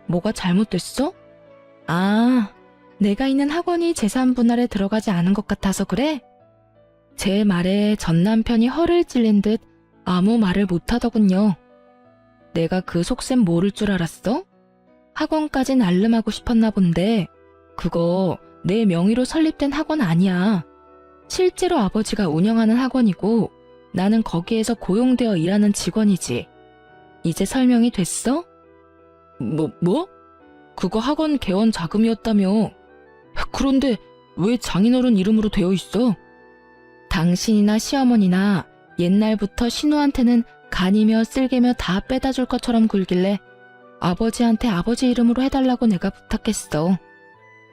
A: 뭐가 잘못됐어? 아, 내가 있는 학원이 재산 분할에 들어가지 않은 것 같아서 그래? 제 말에 전 남편이 허를 찔린 듯 아무 말을 못하더군요. 내가 그 속셈 모를 줄 알았어? 학원까지 날름하고 싶었나 본데 그거 내 명의로 설립된 학원 아니야. 실제로 아버지가 운영하는 학원이고 나는 거기에서 고용되어 일하는 직원이지. 이제 설명이 됐어? 뭐? 그거 학원 개원 자금이었다며. 그런데 왜 장인어른 이름으로 되어 있어? 당신이나 시어머니나 옛날부터 신우한테는 간이며 쓸개며 다 빼다 줄 것처럼 굴길래 아버지한테 아버지 이름으로 해달라고 내가 부탁했어.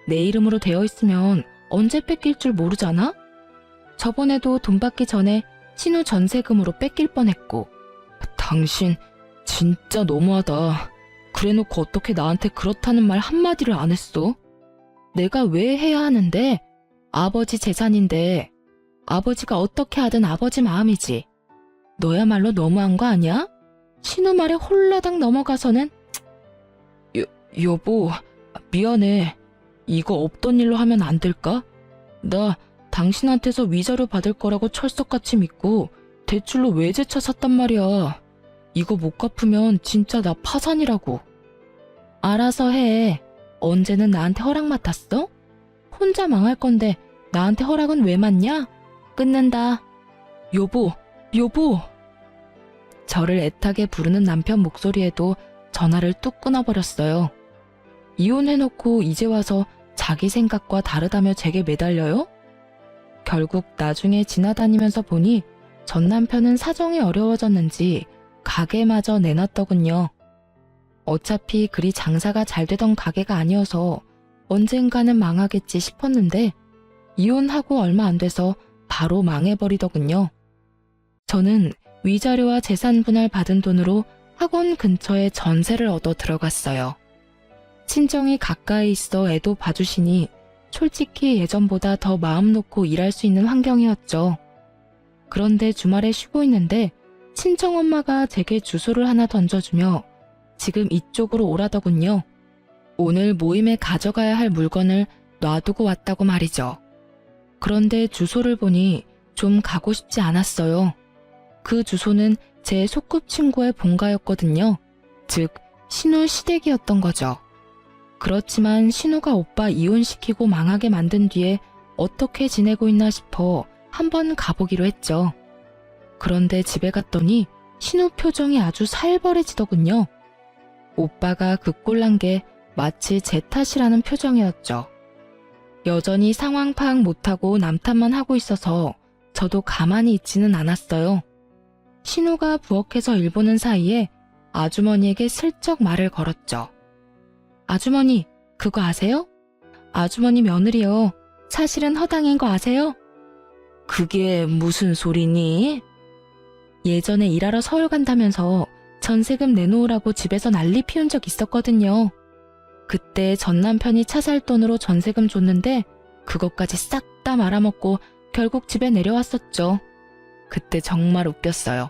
A: 내 이름으로 되어 있으면 언제 뺏길 줄 모르잖아? 저번에도 돈 받기 전에 신우 전세금으로 뺏길 뻔했고. 당신 진짜 너무하다. 그래놓고 어떻게 나한테 그렇다는 말 한마디를 안 했어? 내가 왜 해야 하는데? 아버지 재산인데 아버지가 어떻게 하든 아버지 마음이지. 너야말로 너무한 거 아니야? 신우 말에 홀라당 넘어가서는. 여보, 미안해. 이거 없던 일로 하면 안 될까? 나 당신한테서 위자료 받을 거라고 철석같이 믿고 대출로 외제차 샀단 말이야. 이거 못 갚으면 진짜 나 파산이라고. 알아서 해. 언제는 나한테 허락 맡았어? 혼자 망할 건데 나한테 허락은 왜 맡냐? 끊는다. 여보. 저를 애타게 부르는 남편 목소리에도 전화를 뚝 끊어버렸어요. 이혼해놓고 이제 와서 자기 생각과 다르다며 제게 매달려요? 결국 나중에 지나다니면서 보니 전 남편은 사정이 어려워졌는지 가게마저 내놨더군요. 어차피 그리 장사가 잘 되던 가게가 아니어서 언젠가는 망하겠지 싶었는데 이혼하고 얼마 안 돼서 바로 망해버리더군요. 저는 위자료와 재산 분할 받은 돈으로 학원 근처에 전세를 얻어 들어갔어요. 친정이 가까이 있어 애도 봐주시니 솔직히 예전보다 더 마음 놓고 일할 수 있는 환경이었죠. 그런데 주말에 쉬고 있는데 친정엄마가 제게 주소를 하나 던져주며 지금 이쪽으로 오라더군요. 오늘 모임에 가져가야 할 물건을 놔두고 왔다고 말이죠. 그런데 주소를 보니 좀 가고 싶지 않았어요. 그 주소는 제 소꿉친구의 본가였거든요. 즉, 신우 시댁이었던 거죠. 그렇지만 신우가 오빠 이혼시키고 망하게 만든 뒤에 어떻게 지내고 있나 싶어 한번 가보기로 했죠. 그런데 집에 갔더니 신우 표정이 아주 살벌해지더군요. 오빠가 그 꼴난 게 마치 제 탓이라는 표정이었죠. 여전히 상황 파악 못하고 남 탓만 하고 있어서 저도 가만히 있지는 않았어요. 신우가 부엌에서 일 보는 사이에 아주머니에게 슬쩍 말을 걸었죠. 아주머니, 그거 아세요? 아주머니 며느리요. 사실은 허당인 거 아세요? 그게 무슨 소리니? 예전에 일하러 서울 간다면서 전세금 내놓으라고 집에서 난리 피운 적 있었거든요. 그때 전 남편이 차 살 돈으로 전세금 줬는데 그것까지 싹 다 말아먹고 결국 집에 내려왔었죠. 그때 정말 웃겼어요.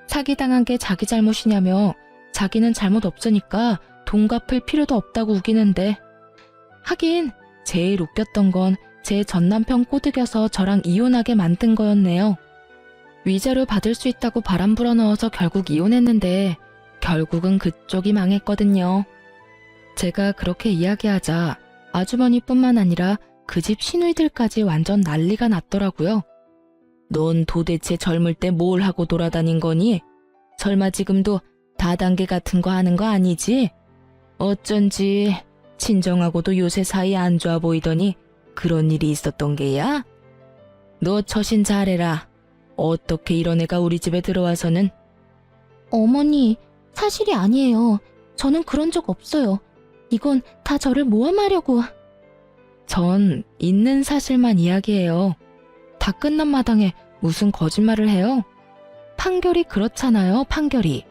A: 사기당한 게 자기 잘못이냐며 자기는 잘못 없으니까 돈 갚을 필요도 없다고 우기는데, 하긴 제일 웃겼던 건 제 전남편 꼬드겨서 저랑 이혼하게 만든 거였네요. 위자료 받을 수 있다고 바람 불어넣어서 결국 이혼했는데 결국은 그쪽이 망했거든요. 제가 그렇게 이야기하자 아주머니뿐만 아니라 그 집 시누이들까지 완전 난리가 났더라고요. 넌 도대체 젊을 때 뭘 하고 돌아다닌 거니? 설마 지금도 다단계 같은 거 하는 거 아니지? 어쩐지 친정하고도 요새 사이 안 좋아 보이더니 그런 일이 있었던 게야? 너 처신 잘해라. 어떻게 이런 애가 우리 집에 들어와서는.
B: 어머니, 사실이 아니에요. 저는 그런 적 없어요. 이건 다 저를 모함하려고.
A: 전 있는 사실만 이야기해요. 다 끝난 마당에 무슨 거짓말을 해요? 판결이 그렇잖아요, 판결이.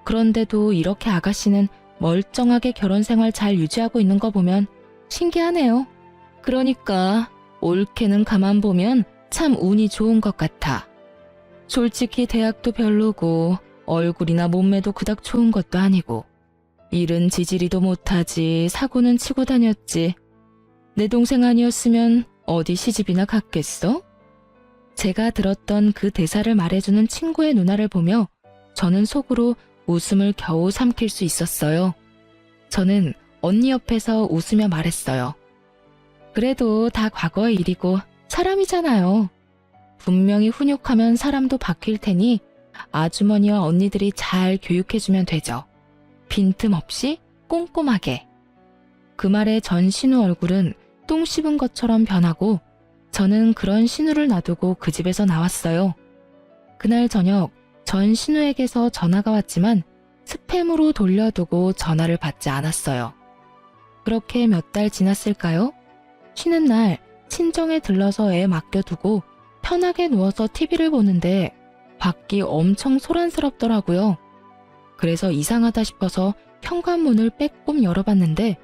A: 그런데도 이렇게 아가씨는 멀쩡하게 결혼 생활 잘 유지하고 있는 거 보면 신기하네요. 그러니까 올케는 가만 보면 참 운이 좋은 것 같아. 솔직히 대학도 별로고 얼굴이나 몸매도 그닥 좋은 것도 아니고 일은 지지리도 못하지 사고는 치고 다녔지. 내 동생 아니었으면 어디 시집이나 갔겠어? 제가 들었던 그 대사를 말해주는 친구의 누나를 보며 저는 속으로 웃음을 겨우 삼킬 수 있었어요. 저는 언니 옆에서 웃으며 말했어요. 그래도 다 과거의 일이고 사람이잖아요. 분명히 훈육하면 사람도 바뀔 테니 아주머니와 언니들이 잘 교육해주면 되죠. 빈틈없이 꼼꼼하게. 그 말에 전 신우 얼굴은 똥 씹은 것처럼 변하고 저는 그런 신우를 놔두고 그 집에서 나왔어요. 그날 저녁 전 신우에게서 전화가 왔지만 스팸으로 돌려두고 전화를 받지 않았어요. 그렇게 몇 달 지났을까요? 쉬는 날 친정에 들러서 애 맡겨두고 편하게 누워서 TV를 보는데 밖이 엄청 소란스럽더라고요. 그래서 이상하다 싶어서 현관문을 빼꼼 열어봤는데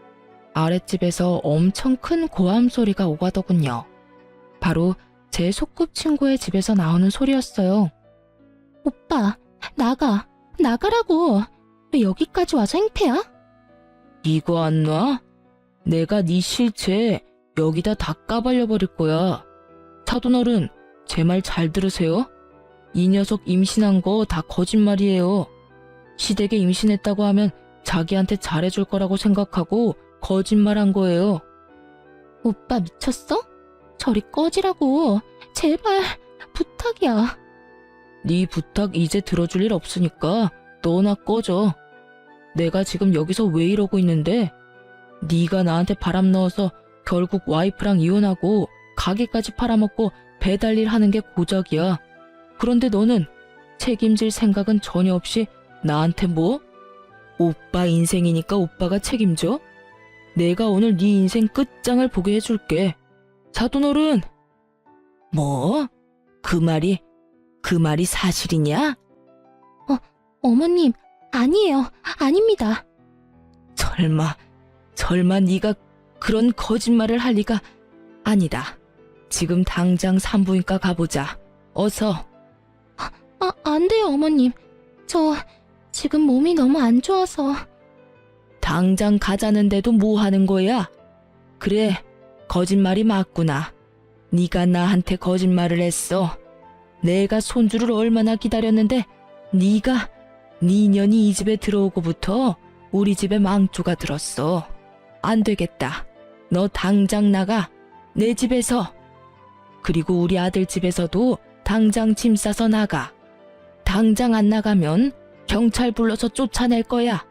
A: 아랫집에서 엄청 큰 고함 소리가 오가더군요. 바로 제 소꿉친구의 집에서 나오는 소리였어요.
B: 오빠, 나가라고. 왜 여기까지 와서 행패야?
A: 이거 안 놔? 내가 네 실체 여기다 다 까발려버릴 거야. 사돈어른, 제 말 잘 들으세요. 이 녀석 임신한 거 다 거짓말이에요. 시댁에 임신했다고 하면 자기한테 잘해줄 거라고 생각하고 거짓말한 거예요.
B: 오빠 미쳤어? 저리 꺼지라고. 제발 부탁이야.
A: 네 부탁 이제 들어줄 일 없으니까 너나 꺼져. 내가 지금 여기서 왜 이러고 있는데 네가 나한테 바람 넣어서 결국 와이프랑 이혼하고 가게까지 팔아먹고 배달일 하는 게 고작이야. 그런데 너는 책임질 생각은 전혀 없이 나한테 뭐? 오빠 인생이니까 오빠가 책임져? 내가 오늘 네 인생 끝장을 보게 해줄게. 사돈어른! 뭐? 그 말이 사실이냐?
B: 어머님, 아니에요. 아닙니다.
A: 설마 네가 그런 거짓말을 할 리가. 아니다. 지금 당장 산부인과 가보자. 어서.
B: 안 돼요, 어머님. 저 지금 몸이 너무 안 좋아서.
A: 당장 가자는데도 뭐 하는 거야? 그래, 거짓말이 맞구나. 네가 나한테 거짓말을 했어. 내가 손주를 얼마나 기다렸는데 네가 네 년이 이 집에 들어오고부터 우리 집에 망조가 들었어. 안 되겠다. 너 당장 나가. 내 집에서. 그리고 우리 아들 집에서도 당장 짐 싸서 나가. 당장 안 나가면 경찰 불러서 쫓아낼 거야.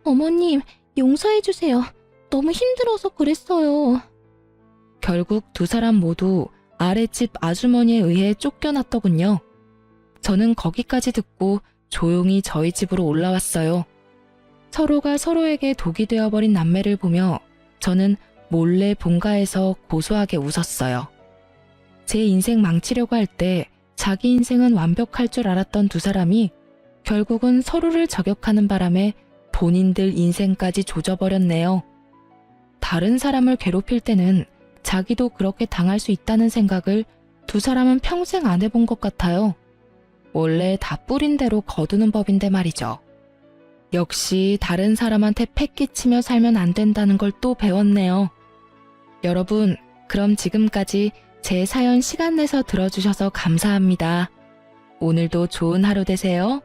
B: 어머님, 용서해주세요. 너무 힘들어서 그랬어요.
A: 결국 두 사람 모두 아랫집 아주머니에 의해 쫓겨났더군요. 저는 거기까지 듣고 조용히 저희 집으로 올라왔어요. 서로가 서로에게 독이 되어버린 남매를 보며 저는 몰래 본가에서 고소하게 웃었어요. 제 인생 망치려고 할 때 자기 인생은 완벽할 줄 알았던 두 사람이 결국은 서로를 저격하는 바람에 본인들 인생까지 조져버렸네요. 다른 사람을 괴롭힐 때는 자기도 그렇게 당할 수 있다는 생각을 두 사람은 평생 안 해본 것 같아요. 원래 다 뿌린 대로 거두는 법인데 말이죠. 역시 다른 사람한테 패 끼치며 살면 안 된다는 걸 또 배웠네요. 여러분, 그럼 지금까지 제 사연 시간 내서 들어주셔서 감사합니다. 오늘도 좋은 하루 되세요.